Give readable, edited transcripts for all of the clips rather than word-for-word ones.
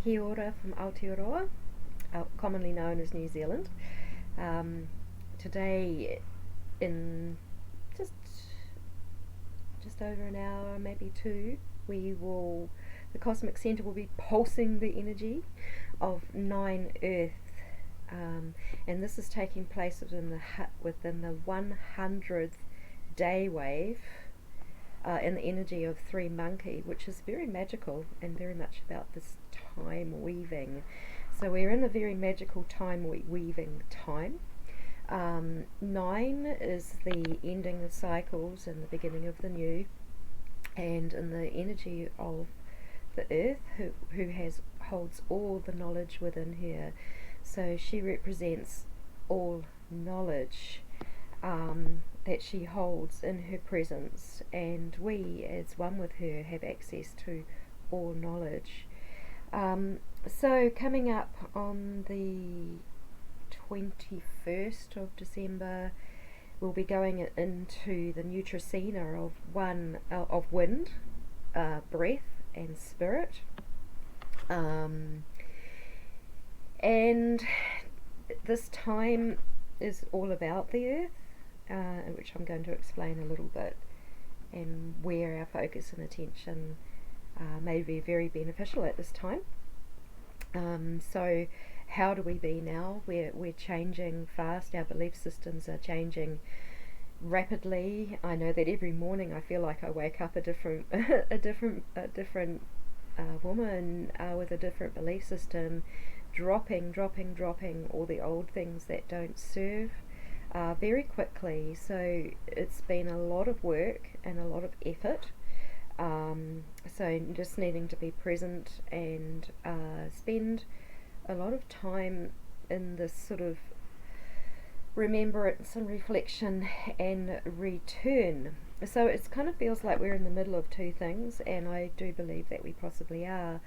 Kia ora from Aotearoa, commonly known as New Zealand. Today, in just just over an hour, maybe two, the Cosmic Centre will be pulsing the energy of 9 Earth, and this is taking place within the 100th day wave in the energy of 3 Monkey, which is very magical and very much about this time weaving. So we're in a very magical time weaving time. 9 is the ending of cycles and the beginning of the new, and in the energy of the Earth, who holds all the knowledge within her. So she represents all knowledge that she holds in her presence, and we, as one with her, have access to all knowledge. So coming up on the 21st of December, we'll be going into the Nutricina of wind, breath, and spirit. And this time is all about the earth, which I'm going to explain a little bit, and where our focus and attention may be very beneficial at this time. So how do we be now? We're changing fast. Our belief systems are changing rapidly. I know that every morning I feel like I wake up a different woman with a different belief system, dropping all the old things that don't serve very quickly. So it's been a lot of work and a lot of effort. So just needing to be present and spend a lot of time in this sort of remembrance and reflection and return. So it kind of feels like we're in the middle of two things, and I do believe that we possibly are.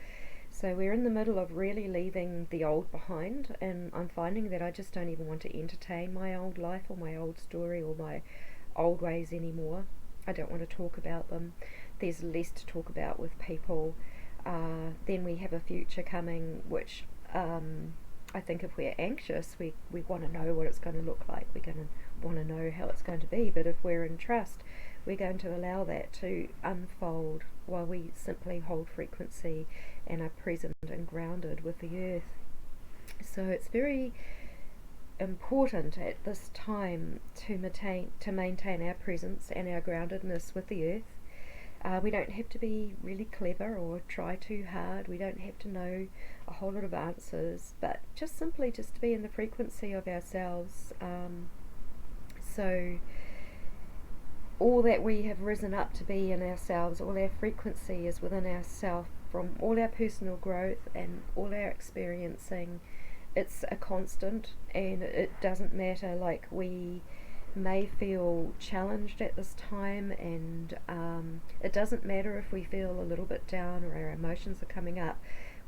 So we're in the middle of really leaving the old behind, and I'm finding that I just don't even want to entertain my old life or my old story or my old ways anymore. I don't want to talk about them. There's less to talk about with people. Then we have a future coming, which I think if we're anxious, we want to know what it's going to look like. We're going to want to know how it's going to be. But if we're in trust, we're going to allow that to unfold while we simply hold frequency and are present and grounded with the earth. So it's very important at this time to maintain our presence and our groundedness with the earth. We don't have to be really clever or try too hard. We don't have to know a whole lot of answers, but just simply just to be in the frequency of ourselves. So all that we have risen up to be in ourselves, all our frequency is within ourselves, from all our personal growth and all our experiencing. It's a constant, and it doesn't matter. Like, we may feel challenged at this time, and it doesn't matter if we feel a little bit down or our emotions are coming up.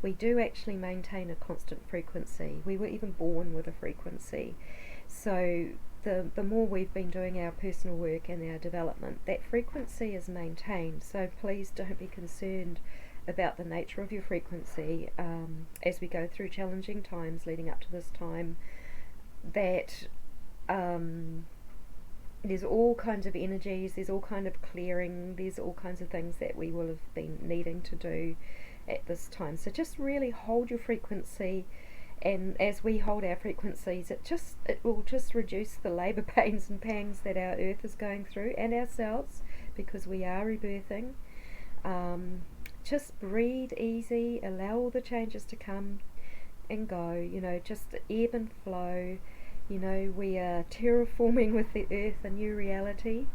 We do actually maintain a constant frequency. We were even born with a frequency. So the more we've been doing our personal work and our development, that frequency is maintained. So please don't be concerned about the nature of your frequency as we go through challenging times leading up to this time. That there's all kinds of energies, there's all kind of clearing, there's all kinds of things that we will have been needing to do at this time. So just really hold your frequency, and as we hold our frequencies, it will just reduce the labour pains and pangs that our earth is going through, and ourselves, because we are rebirthing. Just breathe easy, allow all the changes to come and go, just ebb and flow. We are terraforming with the earth a new reality.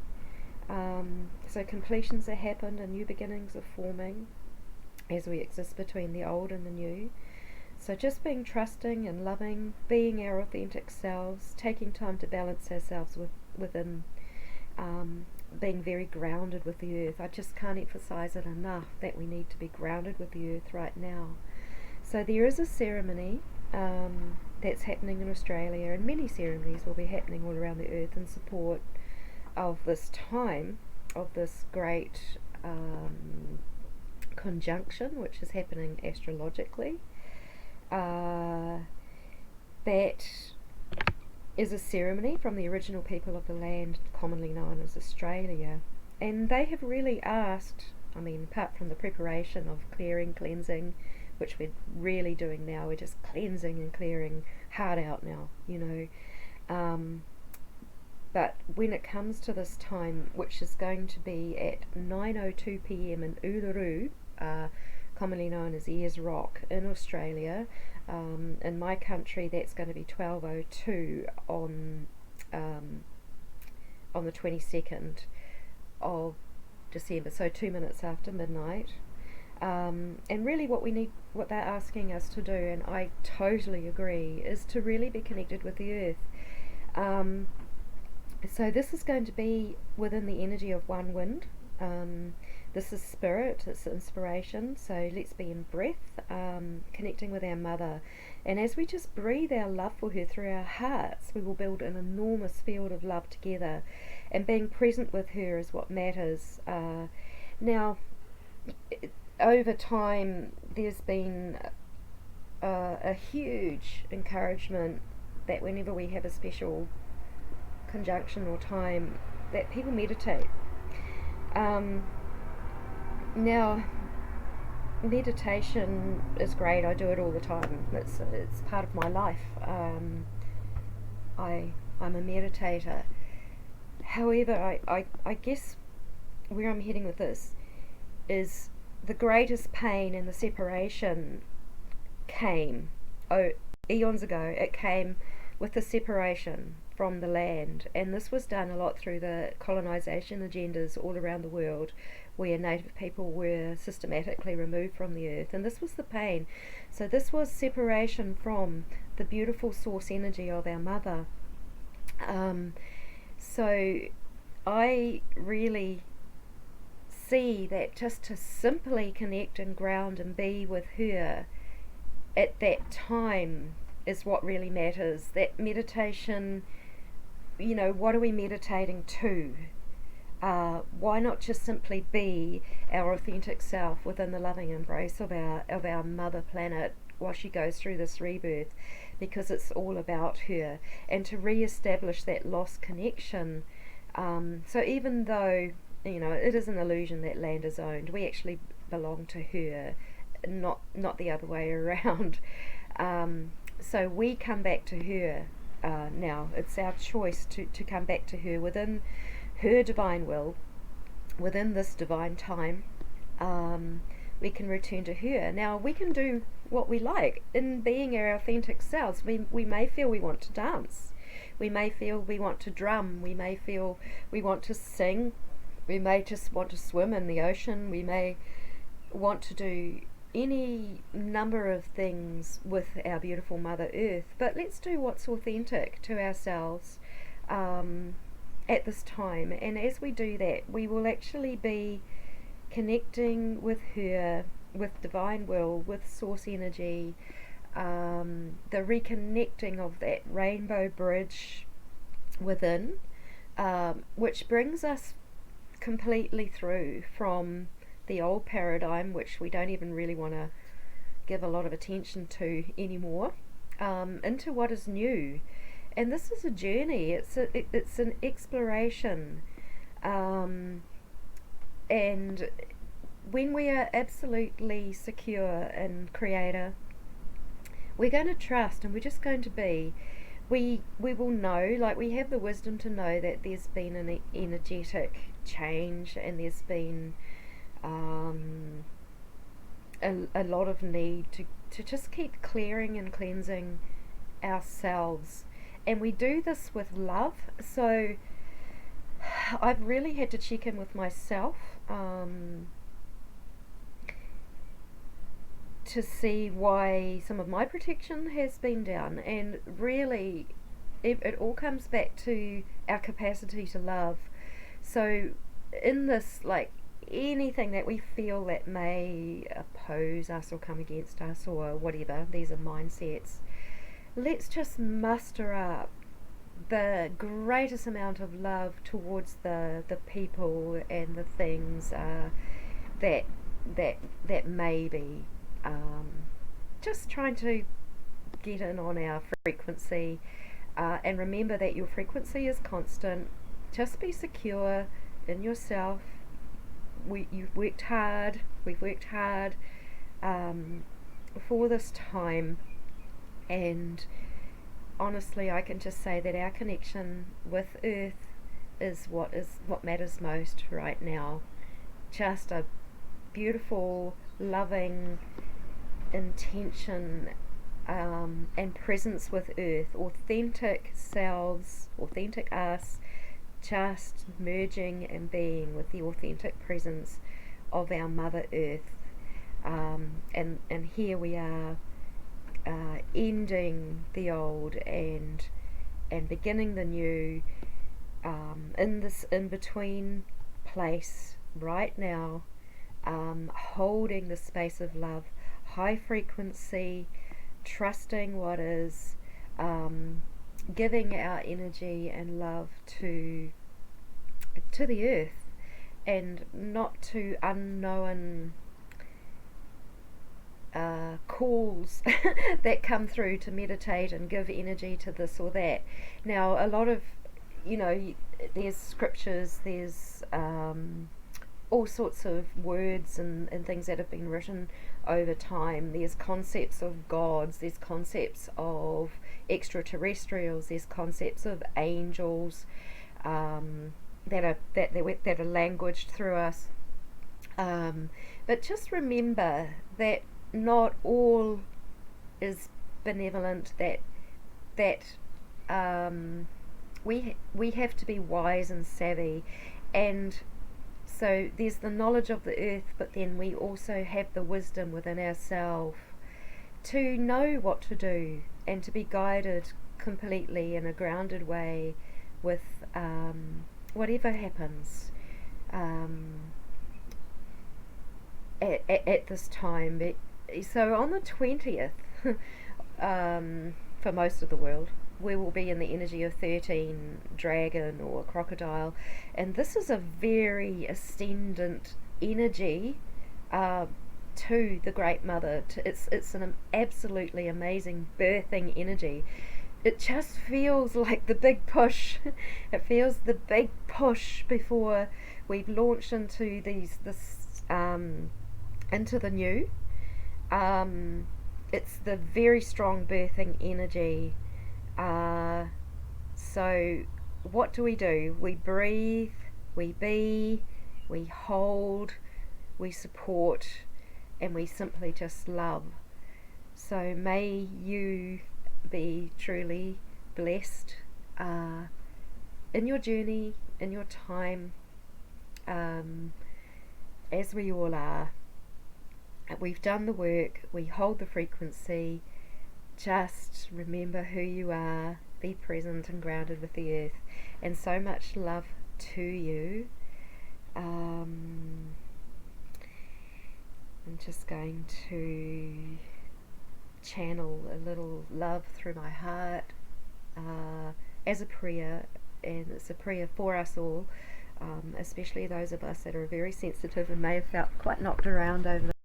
So completions have happened and new beginnings are forming as we exist between the old and the new. So just being trusting and loving, being our authentic selves, taking time to balance ourselves within, being very grounded with the earth. I just can't emphasize it enough that we need to be grounded with the earth right now. So there is a ceremony that's happening in Australia, and many ceremonies will be happening all around the earth in support of this time, of this great conjunction which is happening astrologically. uh, that is a ceremony from the original people of the land, commonly known as Australia. And they have really asked, I mean, apart from the preparation of clearing, cleansing, which we're really doing now, we're just cleansing and clearing hard out now, you know. But when it comes to this time, which is going to be at 9:02 p.m. in Uluru, commonly known as Ayers Rock in Australia, in my country that's going to be 12:02 on the 22nd of December, so 2 minutes after midnight. And really what they're asking us to do, and I totally agree, is to really be connected with the earth. So this is going to be within the energy of one wind. This is spirit, it's inspiration, so let's be in breath, connecting with our mother. And as we just breathe our love for her through our hearts, we will build an enormous field of love together. And being present with her is what matters. Now, over time, there's been a huge encouragement that whenever we have a special conjunction or time, that people meditate. Now, meditation is great. I do it all the time. It's part of my life. I'm a meditator. However, I guess where I'm heading with this is the greatest pain and the separation came eons ago. It came with the separation from the land, and this was done a lot through the colonisation agendas all around the world, where native people were systematically removed from the earth, and this was the pain. So this was separation from the beautiful source energy of our mother. So I really see that just to simply connect and ground and be with her at that time is what really matters. That meditation, you know, what are we meditating to? Why not just simply be our authentic self within the loving embrace of our mother planet while she goes through this rebirth, because it's all about her, and to re-establish that lost connection. So even though, you know, it is an illusion that land is owned, we actually belong to her, not the other way around. So we come back to her now. It's our choice to come back to her within her divine will, within this divine time. We can return to her. Now, we can do what we like in being our authentic selves. We may feel we want to dance. We may feel we want to drum. We may feel we want to sing. We may just want to swim in the ocean. We may want to do any number of things with our beautiful Mother Earth, but let's do what's authentic to ourselves at this time. And as we do that, we will actually be connecting with her, with divine will, with source energy, the reconnecting of that rainbow bridge within, which brings us completely through from the old paradigm, which we don't even really want to give a lot of attention to anymore, into what is new. And this is a journey. It's an exploration, and when we are absolutely secure in Creator, we're going to trust, and we're just going to be. We will know, like we have the wisdom to know that there's been an energetic change, and there's been a lot of need to just keep clearing and cleansing ourselves. And we do this with love. So I've really had to check in with myself to see why some of my protection has been down. And really, it all comes back to our capacity to love. So in this, like, anything that we feel that may oppose us or come against us or whatever, these are mindsets, let's just muster up the greatest amount of love towards the people and the things that may be just trying to get in on our frequency, and remember that your frequency is constant. Just be secure in yourself. You've worked hard, we've worked hard for this time, and honestly I can just say that our connection with Earth is what matters most right now. Just a beautiful, loving intention and presence with Earth, authentic selves, authentic us, just merging and being with the authentic presence of our Mother Earth. And here we are, ending the old and beginning the new, in this in between place right now, holding the space of love, high frequency, trusting what is, giving our energy and love to the earth, and not to unknown calls that come through to meditate and give energy to this or that. Now, a lot of, there's scriptures, there's all sorts of words and things that have been written over time. There's concepts of gods, there's concepts of extraterrestrials, there's concepts of angels, that are languaged through us. But just remember that not all is benevolent. That we have to be wise and savvy, and so there's the knowledge of the earth, but then we also have the wisdom within ourselves to know what to do and to be guided completely in a grounded way with whatever happens at this time. So on the 20th, for most of the world, we will be in the energy of 13 dragon or crocodile, and this is a very ascendant energy to the Great Mother. It's an absolutely amazing birthing energy. It just feels like the big push. It feels the big push before we've launched into into the new. It's the very strong birthing energy. So what do? We breathe, we be, we hold, we support, and we simply just love. So may you be truly blessed in your journey, in your time, as we all are. We've done the work, we hold the frequency. Just remember who you are, be present and grounded with the earth, and so much love to you. I'm just going to channel a little love through my heart as a prayer, and it's a prayer for us all, especially those of us that are very sensitive and may have felt quite knocked around over